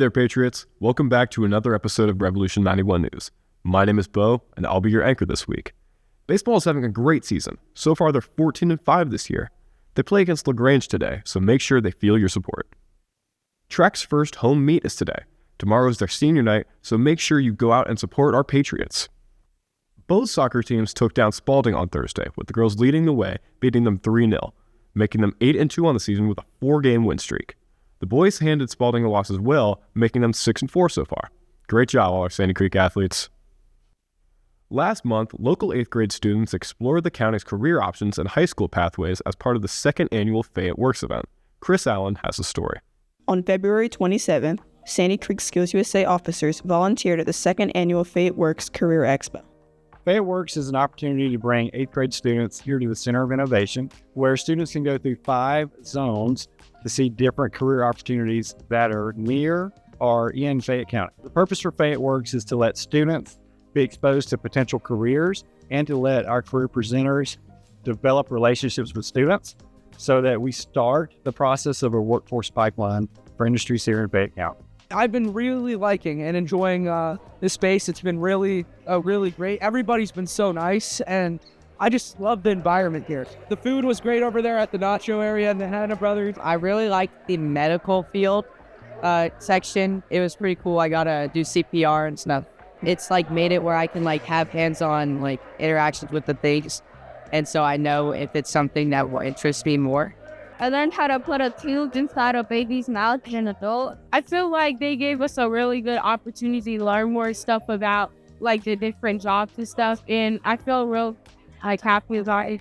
Hey there, Patriots. Welcome back to another episode of Revolution 91 News. My name is Bo, and I'll be your anchor this week. Baseball is having a great season. So far, they're 14-5 this year. They play against LaGrange today, so make sure they feel your support. Trek's first home meet is today. Tomorrow is their senior night, so make sure you go out and support our Patriots. Both soccer teams took down Spalding on Thursday, with the girls leading the way, beating them 3-0, making them 8-2 on the season with a 4-game win streak. The boys handed Spalding a loss as well, making them 6-4 so far. Great job, all our Sandy Creek athletes. Last month, local 8th grade students explored the county's career options and high school pathways as part of the second annual Fayette Works event. Chris Allen has the story. On February 27th, Sandy Creek Skills USA officers volunteered at the second annual Fayette Works Career Expo. Fayette Works is an opportunity to bring 8th grade students here to the Center of Innovation, where students can go through 5 zones to see different career opportunities that are near or in Fayette County. The purpose for Fayette Works is to let students be exposed to potential careers and to let our career presenters develop relationships with students so that we start the process of a workforce pipeline for industries here in Fayette County. I've been really liking and enjoying this space. It's been really great. Everybody's been so nice, and I just love the environment here. The food was great over there at the Nacho area and the Hanna Brothers. I really liked the medical field section. It was pretty cool. I got to do CPR and stuff. It's made it where I can have hands-on interactions with the things. And so I know if it's something that will interest me more. I learned how to put a tube inside a baby's mouth as an adult. I feel like they gave us a really good opportunity to learn more stuff about the different jobs and stuff. And I feel real happy about it.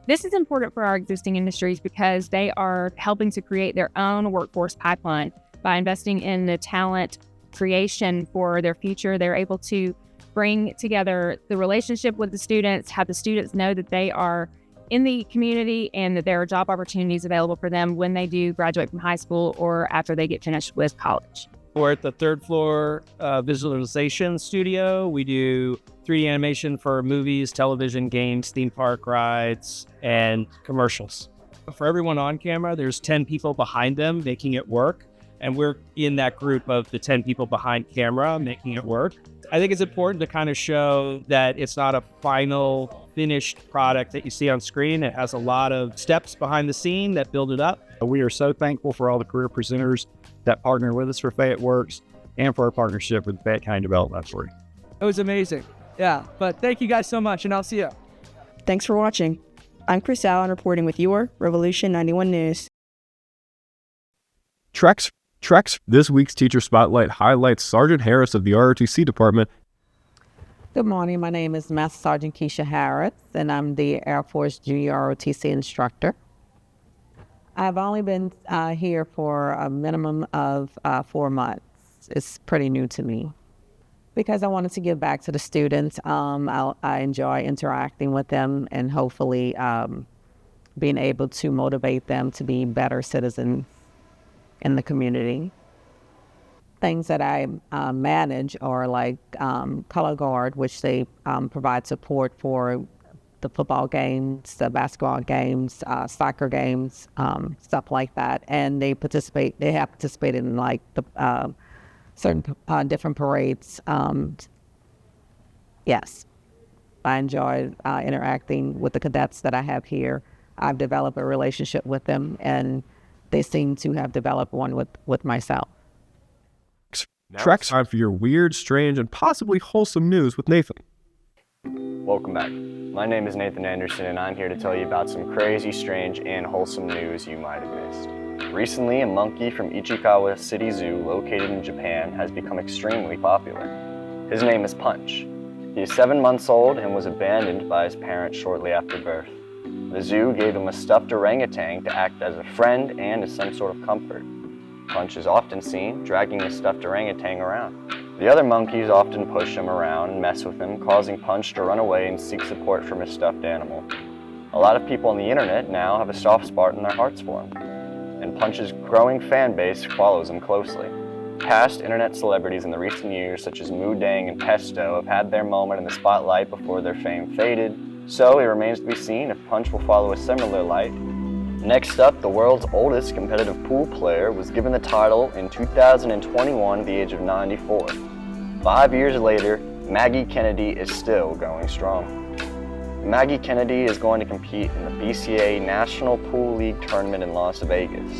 This is important for our existing industries because they are helping to create their own workforce pipeline. By investing in the talent creation for their future, they're able to bring together the relationship with the students, have the students know that they are in the community and that there are job opportunities available for them when they do graduate from high school or after they get finished with college. We're at the 3rd floor visualization studio. We do 3D animation for movies, television, games, theme park rides, and commercials. For everyone on camera, there's 10 people behind them making it work. And we're in that group of the 10 people behind camera making it work. I think it's important to kind of show that it's not a final finished product that you see on screen. It has a lot of steps behind the scene that build it up. We are so thankful for all the career presenters that partner with us for Fayette Works and for our partnership with Fayette County Development Authority. It was amazing. Yeah, but thank you guys so much, and I'll see you. Thanks for watching. I'm Chris Allen reporting with your Revolution 91 News. Trek's This Week's Teacher Spotlight highlights Sergeant Harris of the ROTC department. Good morning. My name is Master Sergeant Keisha Harris, and I'm the Air Force Junior ROTC instructor. I've only been here for a minimum of 4 months. It's pretty new to me because I wanted to give back to the students. I enjoy interacting with them and hopefully being able to motivate them to be better citizens in the community. Things that I manage are color guard, which they provide support for the football games, the basketball games, soccer games, stuff like that. And they have participated in the certain different parades. Yes, I enjoy interacting with the cadets that I have here. I've developed a relationship with them, and they seem to have developed one with myself. Trek's time for your weird, strange, and possibly wholesome news with Nathan. Welcome back. My name is Nathan Anderson, and I'm here to tell you about some crazy, strange, and wholesome news you might have missed. Recently, a monkey from Ichikawa City Zoo, located in Japan, has become extremely popular. His name is Punch. He is 7 months old and was abandoned by his parents shortly after birth. The zoo gave him a stuffed orangutan to act as a friend and as some sort of comfort. Punch is often seen dragging the stuffed orangutan around. The other monkeys often push him around and mess with him, causing Punch to run away and seek support from his stuffed animal. A lot of people on the internet now have a soft spot in their hearts for him, and Punch's growing fan base follows him closely. Past internet celebrities in the recent years, such as Moo Dang and Pesto, have had their moment in the spotlight before their fame faded, so it remains to be seen if Punch will follow a similar light Next up, the world's oldest competitive pool player was given the title in 2021 at the age of 94. 5 years later, Maggie Kennedy is still going strong. Maggie Kennedy is going to compete in the BCA National Pool League Tournament in Las Vegas.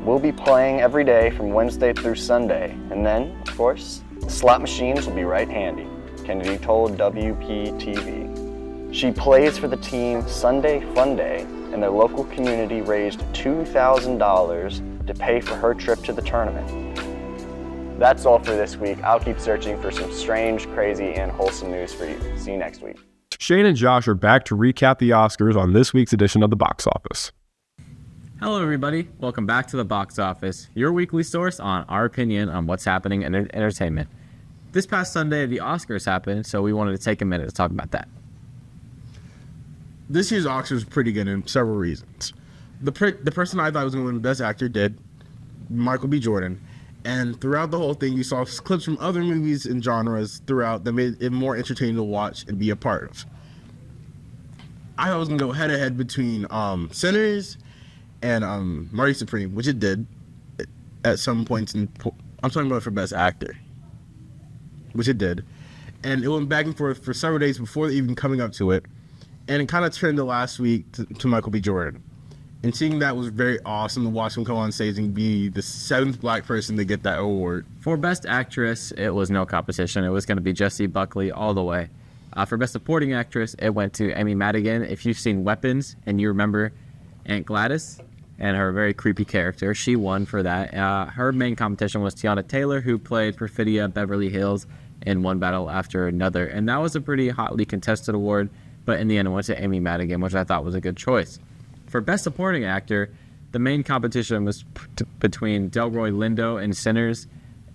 We'll be playing every day from Wednesday through Sunday, and then, of course, the slot machines will be right handy, Kennedy told WPTV. She plays for the team Sunday Fun Day, and their local community raised $2,000 to pay for her trip to the tournament. That's all for this week. I'll keep searching for some strange, crazy, and wholesome news for you. See you next week. Shane and Josh are back to recap the Oscars on this week's edition of The Box Office. Hello everybody, welcome back to The Box Office, your weekly source on our opinion on what's happening in entertainment. This past Sunday, the Oscars happened, so we wanted to take a minute to talk about that. This year's Oscars was pretty good in several reasons. The person I thought was going to win Best Actor did, Michael B. Jordan. And throughout the whole thing, you saw clips from other movies and genres throughout that made it more entertaining to watch and be a part of. I thought it was going to go head-to-head between Sinners and Marty Supreme, which it did at some points. I'm talking about for Best Actor, which it did. And it went back and forth for several days before even coming up to it. And it kind of turned to last week to Michael B. Jordan. And seeing that was very awesome to watch him come on stage and be the 7th black person to get that award. For Best Actress, it was no competition. It was going to be Jessie Buckley all the way. For Best Supporting Actress, it went to Amy Madigan. If you've seen Weapons and you remember Aunt Gladys and her very creepy character, she won for that. Her main competition was Tiana Taylor, who played Perfidia Beverly Hills in One Battle After Another. And that was a pretty hotly contested award, but in the end it went to Amy Madigan, which I thought was a good choice. For Best Supporting Actor, the main competition was between Delroy Lindo in Sinners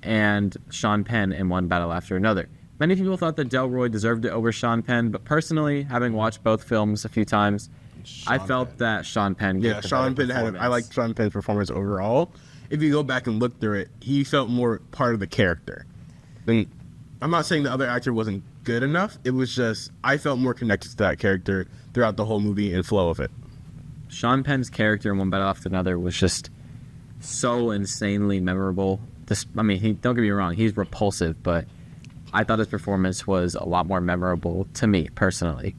and Sean Penn in One Battle After Another. Many people thought that Delroy deserved it over Sean Penn, but personally, having watched both films a few times, I felt that Sean Penn gave Sean Penn I liked Sean Penn's performance overall. If you go back and look through it, he felt more part of the character. I'm not saying the other actor wasn't good enough. It was just I felt more connected to that character throughout the whole movie and flow of it. Sean Penn's character in One Battle After Another was just so insanely memorable. Don't get me wrong, he's repulsive, but I thought his performance was a lot more memorable to me, personally.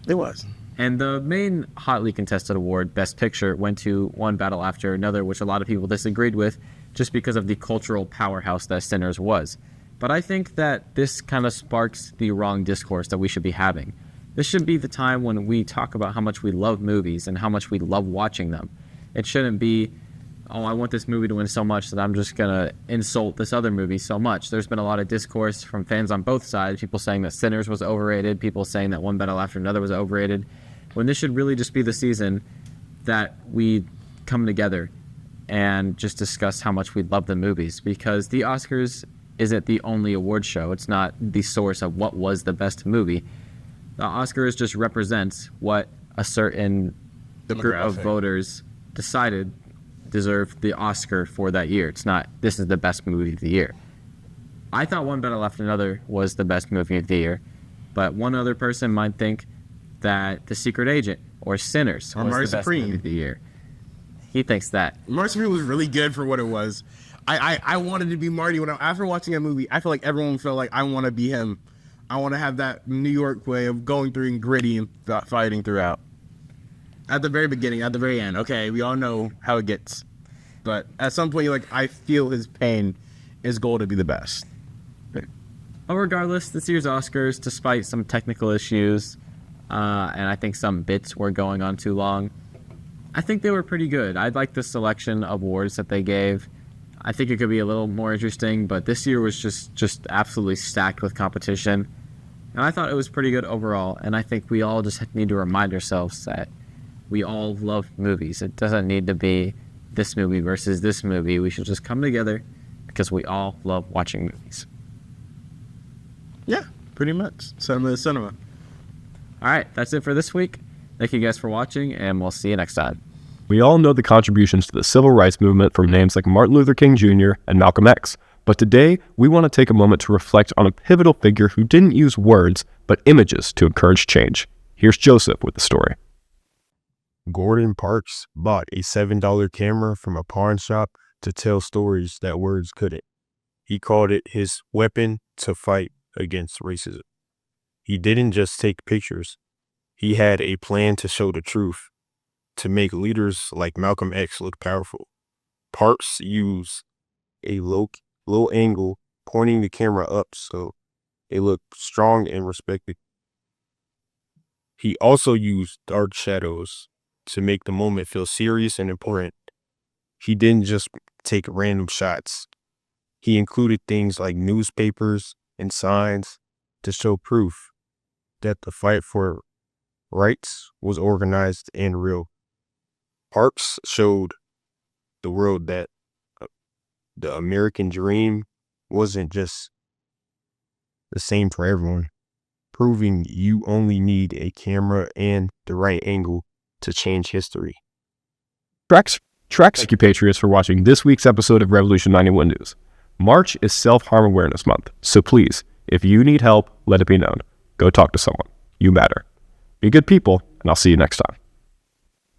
It was. And the main hotly contested award, Best Picture, went to One Battle After Another, which a lot of people disagreed with just because of the cultural powerhouse that Sinners was. But I think that this kind of sparks the wrong discourse that we should be having. This should be the time when we talk about how much we love movies and how much we love watching them. It shouldn't be, oh, I want this movie to win so much that I'm just going to insult this other movie so much. There's been a lot of discourse from fans on both sides, people saying that Sinners was overrated, people saying that One Battle After Another was overrated, when this should really just be the season that we come together and just discuss how much we love the movies, because the Oscars isn't the only award show. It's not the source of what was the best movie. The Oscars just represents what a certain group of voters decided deserved the Oscar for that year. It's not, this is the best movie of the year. I thought One Battle After Another was the best movie of the year, but one other person might think that The Secret Agent or Sinners was the best movie of the year. He thinks that. Marty Supreme was really good for what it was. I wanted to be Marty after watching that movie. I feel like everyone felt like I want to be him. I want to have that New York way of going through and gritty and fighting throughout. At the very beginning, at the very end. Okay, we all know how it gets. But at some point, I feel his pain, his goal to be the best. But regardless, this year's Oscars, despite some technical issues, and I think some bits were going on too long, I think they were pretty good. I like the selection of awards that they gave. I think it could be a little more interesting, but this year was just absolutely stacked with competition. And I thought it was pretty good overall, and I think we all just need to remind ourselves that we all love movies. It doesn't need to be this movie versus this movie. We should just come together because we all love watching movies. Yeah, pretty much. Cinema is cinema. All right, that's it for this week. Thank you guys for watching, and we'll see you next time. We all know the contributions to the civil rights movement from names like Martin Luther King Jr. and Malcolm X, but today we want to take a moment to reflect on a pivotal figure who didn't use words, but images to encourage change. Here's Joseph with the story. Gordon Parks bought a $7 camera from a pawn shop to tell stories that words couldn't. He called it his weapon to fight against racism. He didn't just take pictures. He had a plan to show the truth, to make leaders like Malcolm X look powerful. Parks used a low angle, pointing the camera up so it looked strong and respected. He also used dark shadows to make the moment feel serious and important. He didn't just take random shots. He included things like newspapers and signs to show proof that the fight for rights was organized and real. Parks showed the world that the American dream wasn't just the same for everyone, proving you only need a camera and the right angle to change history. Thank you, Patriots, for watching this week's episode of Revolution 91 News. March is Self-Harm Awareness Month, so please, if you need help, let it be known. Go talk to someone. You matter. Be good people, and I'll see you next time.